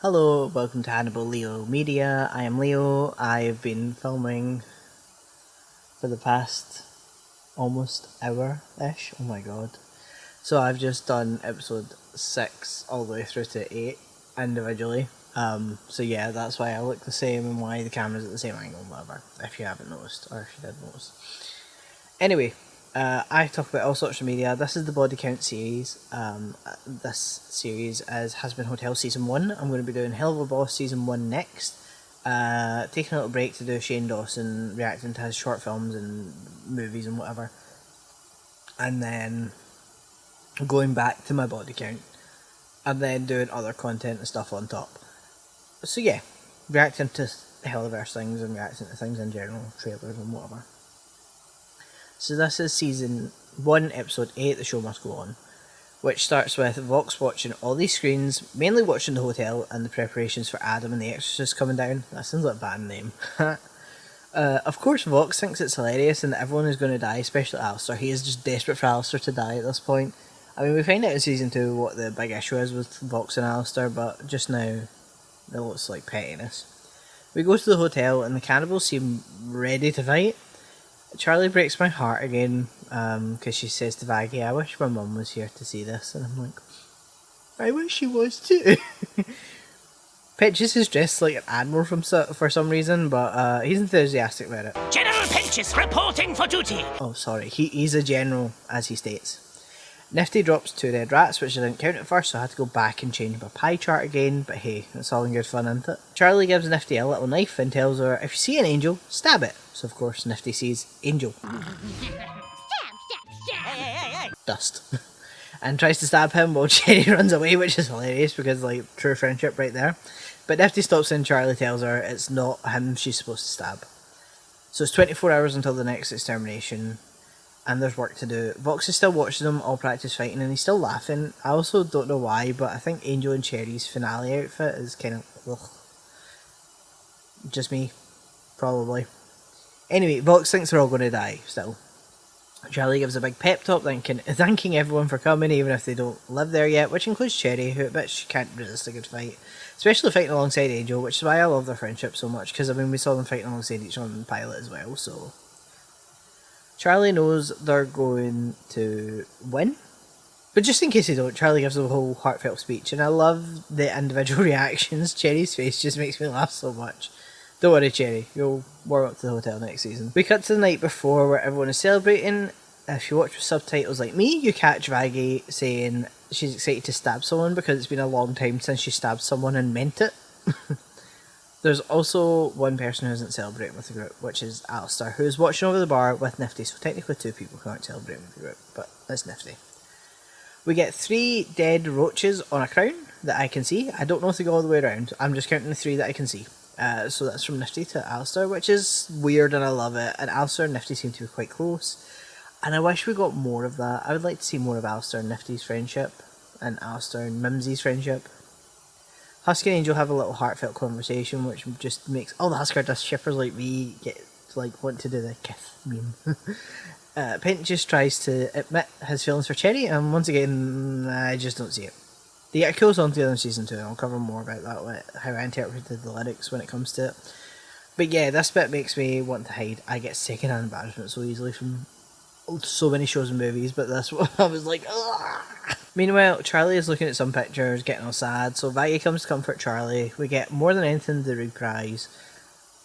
Hello, welcome to Hannibal Leo Media. I am Leo. I've been filming for the past almost hour-ish. Oh my god. So I've just done episode 6 all the way through to 8 individually. So yeah, that's why I look the same and why the camera's at the same angle and whatever, if you haven't noticed, or if you did notice. Anyway, I talk about all sorts of media. This is the Body Count series. This series is Hazbin Hotel Season 1. I'm going to be doing Hell of a Boss Season 1 next. Taking a little break to do Shane Dawson, reacting to his short films and movies and whatever. And then going back to my body count. And then doing other content and stuff on top. So yeah, reacting to Helliverse things and reacting to things in general, trailers and whatever. So this is season 1, episode 8, The Show Must Go On, which starts with Vox watching all these screens, mainly watching the hotel and the preparations for Adam and the Exorcist coming down. That sounds like a bad name. Of course Vox thinks it's hilarious and that everyone is going to die, especially Alistair. He is just desperate for Alistair to die at this point. I mean, we find out in season 2 what the big issue is with Vox and Alistair, but just now it looks like pettiness. We go to the hotel and the cannibals seem ready to fight. Charlie breaks my heart again, because she says to Vaggie, I wish my mum was here to see this, and I'm like, I wish she was too. Pinchas is dressed like an admiral for some reason, but he's enthusiastic about it. General Pinchas reporting for duty! Oh, sorry, he's a general, as he states. Nifty drops 2 dead rats, which I didn't count at first, so I had to go back and change my pie chart again, but hey, it's all in good fun, isn't it? Charlie gives Nifty a little knife and tells her, if you see an angel, stab it. So of course, Nifty sees angel. Hey. Dust. And tries to stab him while Cherry runs away, which is hilarious because, like, true friendship right there. But Nifty stops and Charlie tells her it's not him she's supposed to stab. So it's 24 hours until the next extermination. And there's work to do. Vox is still watching them all practice fighting and he's still laughing. I also don't know why, but I think Angel and Cherry's finale outfit is kind of ugh. Just me. Probably. Anyway, Vox thinks they're all going to die still. Charlie gives a big pep talk thanking everyone for coming even if they don't live there yet, which includes Cherry, who I bet she can't resist a good fight. Especially fighting alongside Angel, which is why I love their friendship so much, because I mean we saw them fighting alongside each other in the pilot as well, so... Charlie knows they're going to win. But just in case they don't, Charlie gives a whole heartfelt speech. And I love the individual reactions. Cherry's face just makes me laugh so much. Don't worry, Cherry. You'll warm up to the hotel next season. We cut to the night before where everyone is celebrating. If you watch with subtitles like me, you catch Vaggie saying she's excited to stab someone because it's been a long time since she stabbed someone and meant it. There's also one person who isn't celebrating with the group, which is Alistair, who is watching over the bar with Nifty, so technically 2 people who aren't celebrating with the group, but it's Nifty. We get 3 dead roaches on a crown that I can see. I don't know if they go all the way around, I'm just counting the 3 that I can see. So that's from Nifty to Alistair, which is weird and I love it, and Alistair and Nifty seem to be quite close, and I wish we got more of that. I would like to see more of Alistair and Nifty's friendship, and Alistair and Mimsy's friendship. Husky and Angel have a little heartfelt conversation, which just makes all the Husker Dust shippers like me want to do the kiss meme. Pinchas tries to admit his feelings for Cherry, and once again, I just don't see it. They get a cool song together in season 2, and I'll cover more about that, how I interpreted the lyrics when it comes to it. But yeah, this bit makes me want to hide. I get second-hand embarrassment so easily from so many shows and movies, but this one I was like, ugh. Meanwhile, Charlie is looking at some pictures, getting all sad, so Vaggie comes to comfort Charlie. We get more than anything the reprise.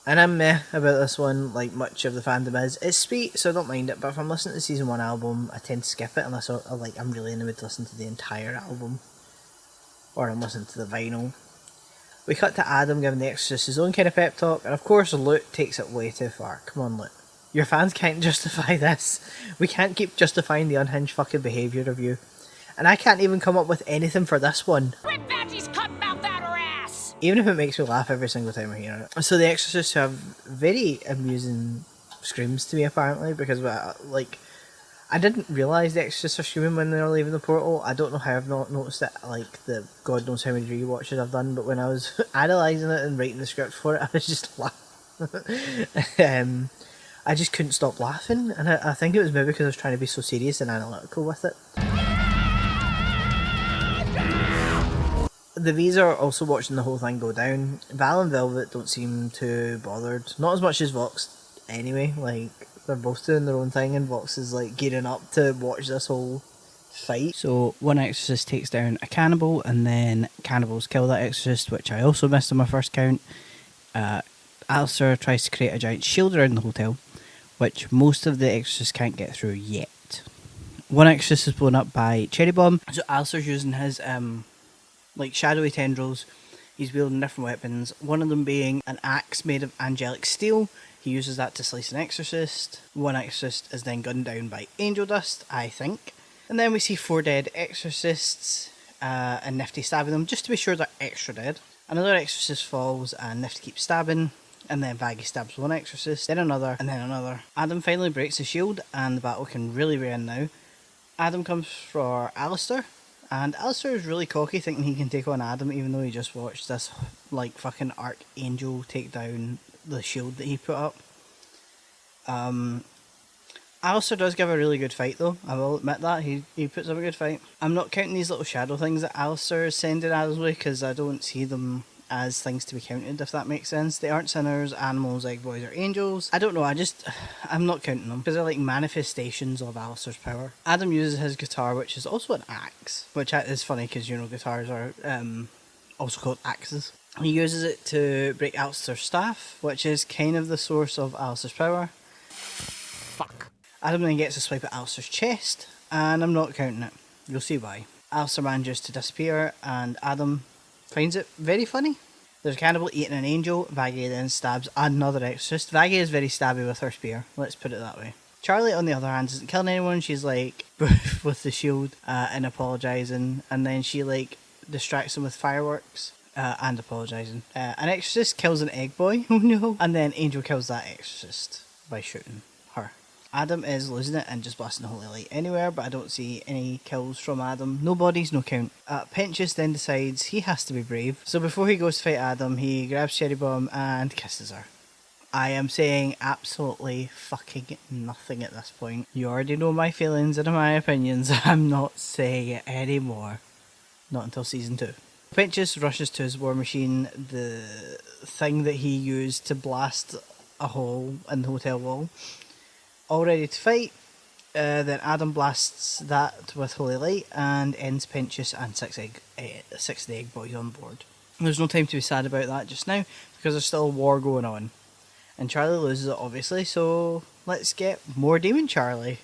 And I'm meh about this one, like much of the fandom is. It's sweet, so I don't mind it, but if I'm listening to the season 1 album, I tend to skip it unless I'm really in the mood to listen to the entire album. Or I'm listening to the vinyl. We cut to Adam giving the Exorcist his own kind of pep talk, and of course Luke takes it way too far. Come on, Luke. Your fans can't justify this. We can't keep justifying the unhinged fucking behaviour of you. And I can't even come up with anything for this one. Quit Patsy's cutting out that her ass! Even if it makes me laugh every single time I hear it. So the Exorcists have very amusing screams to me apparently, because I didn't realise the Exorcists are screaming when they're leaving the portal. I don't know how I've not noticed it, like the God knows how many rewatches I've done, but when I was analysing it and writing the script for it, I was just laughing. I just couldn't stop laughing, and I think it was maybe because I was trying to be so serious and analytical with it. The V's are also watching the whole thing go down. Val and Velvet don't seem too bothered. Not as much as Vox anyway. Like, they're both doing their own thing and Vox is like gearing up to watch this whole fight. So one exorcist takes down a cannibal and then cannibals kill that exorcist, which I also missed on my first count. Alistair tries to create a giant shield around the hotel, which most of the exorcists can't get through yet. One exorcist is blown up by Cherry Bomb. So Alistair's using his like shadowy tendrils. He's wielding different weapons, one of them being an axe made of angelic steel. He uses that to slice an exorcist. One exorcist is then gunned down by angel dust, I think. And then we see 4 dead exorcists, and Nifty stabbing them just to be sure they're extra dead. Another exorcist falls and Nifty keeps stabbing, and then Vaggie stabs one exorcist, then another, and then another. Adam finally breaks the shield and the battle can really begin now. Adam comes for Alistair, and Alistair is really cocky thinking he can take on Adam even though he just watched this like fucking archangel take down the shield that he put up. Alistair does give a really good fight though, I will admit that, he puts up a good fight. I'm not counting these little shadow things that Alistair is sending Adam's way because I don't see them as things to be counted, if that makes sense. They aren't sinners, animals, egg boys or angels. I don't know, I'm not counting them because they're like manifestations of Alistair's power. Adam uses his guitar, which is also an axe, which is funny because you know guitars are also called axes. He uses it to break Alistair's staff, which is kind of the source of Alistair's power. Fuck. Adam then gets a swipe at Alistair's chest, and I'm not counting it. You'll see why. Alistair manages to disappear, and Adam finds it very funny. There's a cannibal eating an angel. Vaggie then stabs another exorcist. Vaggie is very stabby with her spear, let's put it that way. Charlie, on the other hand, isn't killing anyone. She's like, with the shield, and apologising, and then she like distracts him with fireworks. And apologising. An exorcist kills an egg boy. Oh no. And then Angel kills that exorcist by shooting her. Adam is losing it and just blasting holy light anywhere, but I don't see any kills from Adam. No bodies, no count. Pentious then decides he has to be brave. So before he goes to fight Adam, he grabs Cherry Bomb and kisses her. I am saying absolutely fucking nothing at this point. You already know my feelings and my opinions. I'm not saying it anymore. Not until season 2. Pentious rushes to his war machine, the thing that he used to blast a hole in the hotel wall. All ready to fight. Then Adam blasts that with holy light and ends Pentious and 6 of the egg boys on board. There's no time to be sad about that just now because there's still a war going on. And Charlie loses it obviously, so let's get more Demon Charlie.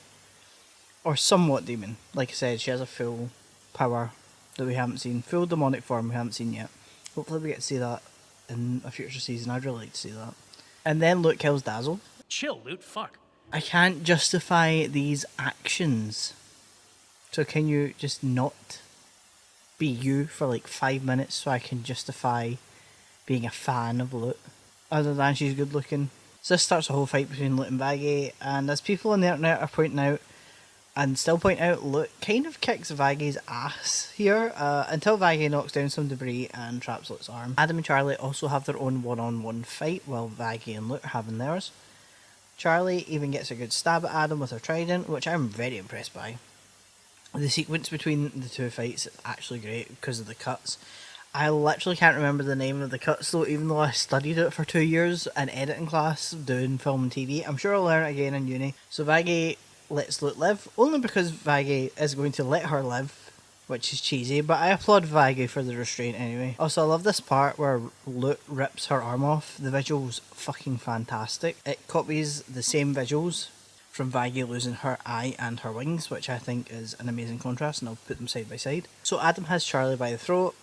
Or somewhat demon. Like I said, she has a full power that we haven't seen. Full demonic form we haven't seen yet. Hopefully we get to see that in a future season. I'd really like to see that. And then Luke kills Dazzle. Chill, Loot. Fuck. I can't justify these actions. So can you just not be you for like 5 minutes so I can justify being a fan of Luke? Other than she's good looking. So this starts a whole fight between Luke and Vaggie, and as people on the internet are pointing out, and still point out, Luke kind of kicks Vaggie's ass here, until Vaggie knocks down some debris and traps Luke's arm. Adam and Charlie also have their own one-on-one fight, while Vaggie and Luke are having theirs. Charlie even gets a good stab at Adam with her trident, which I'm very impressed by. The sequence between the two fights is actually great because of the cuts. I literally can't remember the name of the cuts though, even though I studied it for 2 years in editing class doing film and TV. I'm sure I'll learn it again in uni. So Vaggie lets Luke live, only because Vaggie is going to let her live, which is cheesy, but I applaud Vaggie for the restraint anyway. Also, I love this part where Luke rips her arm off. The visual's fucking fantastic. It copies the same visuals from Vaggie losing her eye and her wings, which I think is an amazing contrast, and I'll put them side by side. So Adam has Charlie by the throat.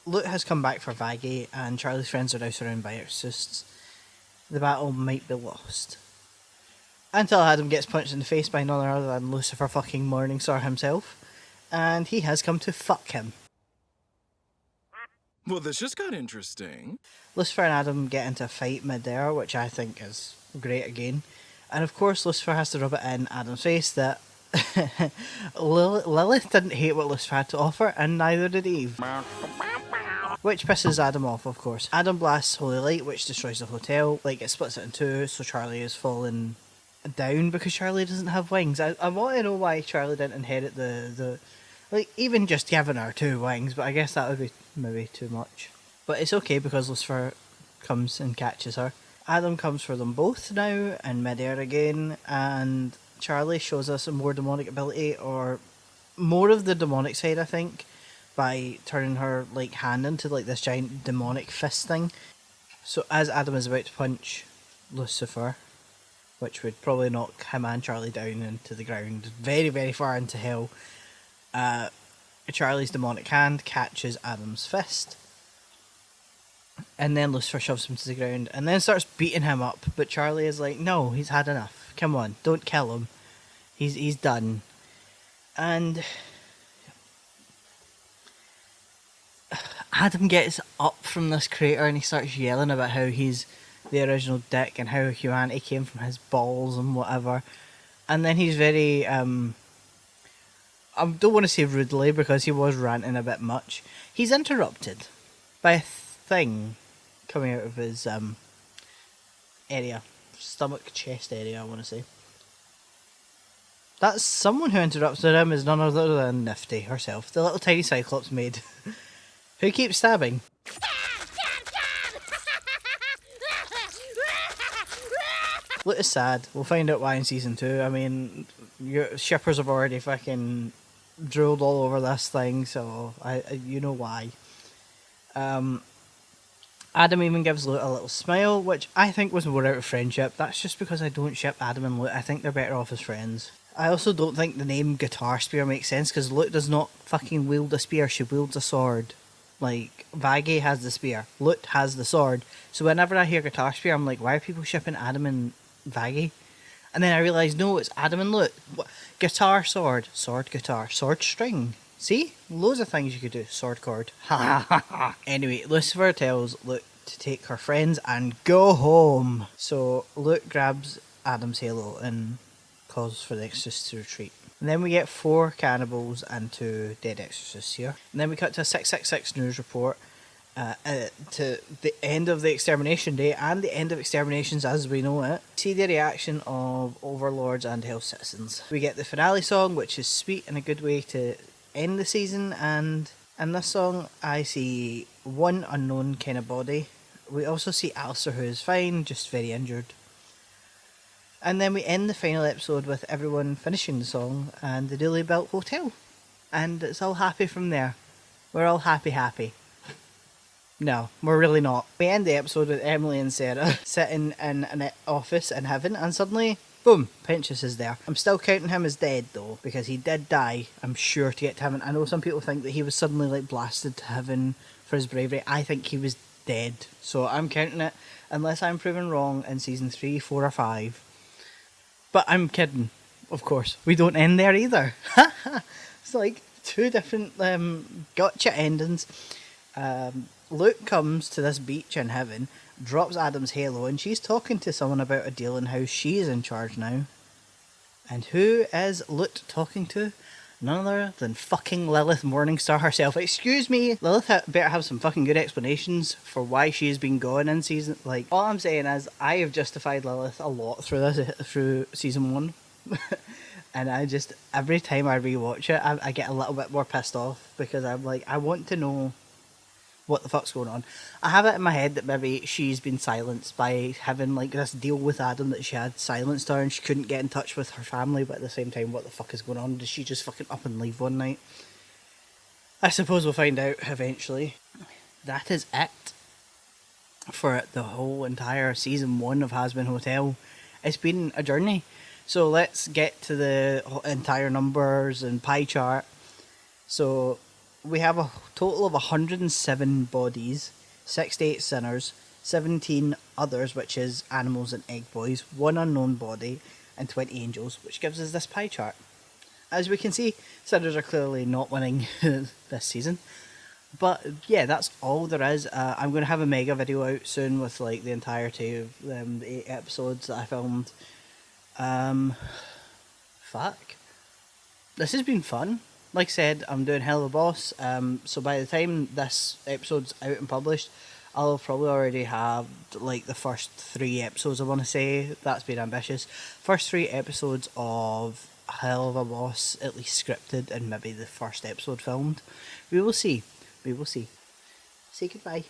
Luke has come back for Vaggie, and Charlie's friends are now surrounded by exorcists. The battle might be lost. Until Adam gets punched in the face by none other than Lucifer fucking Morningstar himself. And he has come to fuck him. Well, this just got interesting. Lucifer and Adam get into a fight mid-air, which I think is great again. And of course Lucifer has to rub it in Adam's face that Lilith didn't hate what Lucifer had to offer, and neither did Eve. Which pisses Adam off, of course. Adam blasts Holy Light, which destroys the hotel. Like, it splits it in two, so Charlie is falling down because Charlie doesn't have wings. I want to know why Charlie didn't inherit the like, even just giving her 2 wings, but I guess that would be maybe too much. But it's okay because Lucifer comes and catches her. Adam comes for them both now in midair again, and Charlie shows us a more demonic ability, or more of the demonic side, I think, by turning her like hand into like this giant demonic fist thing. So as Adam is about to punch Lucifer, which would probably knock him and Charlie down into the ground, very, very far into hell, Charlie's demonic hand catches Adam's fist. And then Lucifer shoves him to the ground and then starts beating him up. But Charlie is like, no, he's had enough. Come on, don't kill him. He's done. And Adam gets up from this crater and he starts yelling about how he's the original dick and how humanity came from his balls and whatever. And then he's very, I don't want to say rudely because he was ranting a bit much. He's interrupted by a thing coming out of his area. Stomach, chest area, I want to say. That's someone who interrupted him is none other than Nifty herself, the little tiny Cyclops maid. Who keeps stabbing? Look, is sad. We'll find out why in season 2. I mean, your shippers have already fucking drilled all over this thing, so you know why. Adam even gives Luke a little smile, which I think was more out of friendship. That's just because I don't ship Adam and Luke. I think they're better off as friends. I also don't think the name Guitar Spear makes sense, because Luke does not fucking wield a spear, she wields a sword. Like, Vaggie has the spear, Luke has the sword. So whenever I hear Guitar Spear, I'm like, why are people shipping Adam and Vaggie? And then I realise, no, it's Adam and Luke. Guitar, sword, sword, guitar, sword, string. See? Loads of things you could do. Sword chord. Ha ha ha ha. Anyway, Lucifer tells Luke to take her friends and go home. So Luke grabs Adam's halo and calls for the exorcist to retreat. And then we get 4 cannibals and 2 dead exorcists here. And then we cut to a 666 news report to the end of the extermination day and the end of exterminations as we know it. See the reaction of overlords and hell citizens. We get the finale song, which is sweet and a good way to end the season, and in this song I see one unknown kind of body. We also see Alistair, who is fine, just very injured. And then we end the final episode with everyone finishing the song and the newly built hotel. And it's all happy from there. We're all happy. No, we're really not. We end the episode with Emily and Sarah sitting in an office in heaven, and suddenly, boom, Pinchas is there. I'm still counting him as dead though, because he did die, I'm sure, to get to heaven. I know some people think that he was suddenly like blasted to heaven for his bravery. I think he was dead. So I'm counting it, unless I'm proven wrong in season 3, 4 or 5. But I'm kidding, of course. We don't end there either. It's like 2 different gotcha endings. Luke comes to this beach in heaven, drops Adam's halo, and she's talking to someone about a deal and how she's in charge now. And who is Luke talking to? None other than fucking Lilith Morningstar herself. Excuse me, Lilith better have some fucking good explanations for why she's been gone in season. Like, all I'm saying is, I have justified Lilith a lot through season 1. And I just, every time I rewatch it, I get a little bit more pissed off, because I'm like, I want to know what the fuck's going on. I have it in my head that maybe she's been silenced by having like this deal with Adam, that she had silenced her and she couldn't get in touch with her family, but at the same time, what the fuck is going on? Does she just fucking up and leave one night? I suppose we'll find out eventually. That is it for the whole entire season 1 of Hazbin Hotel. It's been a journey. So let's get to the entire numbers and pie chart. So we have a total of 107 bodies, 68 sinners, 17 others, which is animals and egg boys, 1 unknown body, and 20 angels, which gives us this pie chart. As we can see, sinners are clearly not winning this season. But yeah, that's all there is. I'm going to have a mega video out soon with like the entirety of the 8 episodes that I filmed. Fuck. This has been fun. Like I said, I'm doing Hell of a Boss, so by the time this episode's out and published, I'll probably already have like the first 3 episodes, I want to say. That's been ambitious. First 3 episodes of Hell of a Boss, at least scripted, and maybe the first episode filmed. We will see. say goodbye.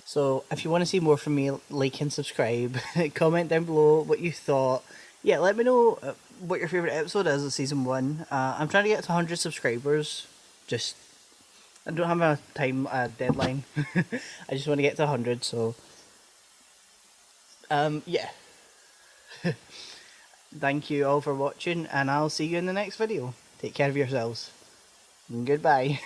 So if you want to see more from me, like and subscribe. Comment down below what you thought. Yeah, let me know what your favourite episode is of season 1. I'm trying to get to 100 subscribers. Just, I don't have a time deadline. I just want to get to 100, so yeah. Thank you all for watching, and I'll see you in the next video. Take care of yourselves. Goodbye.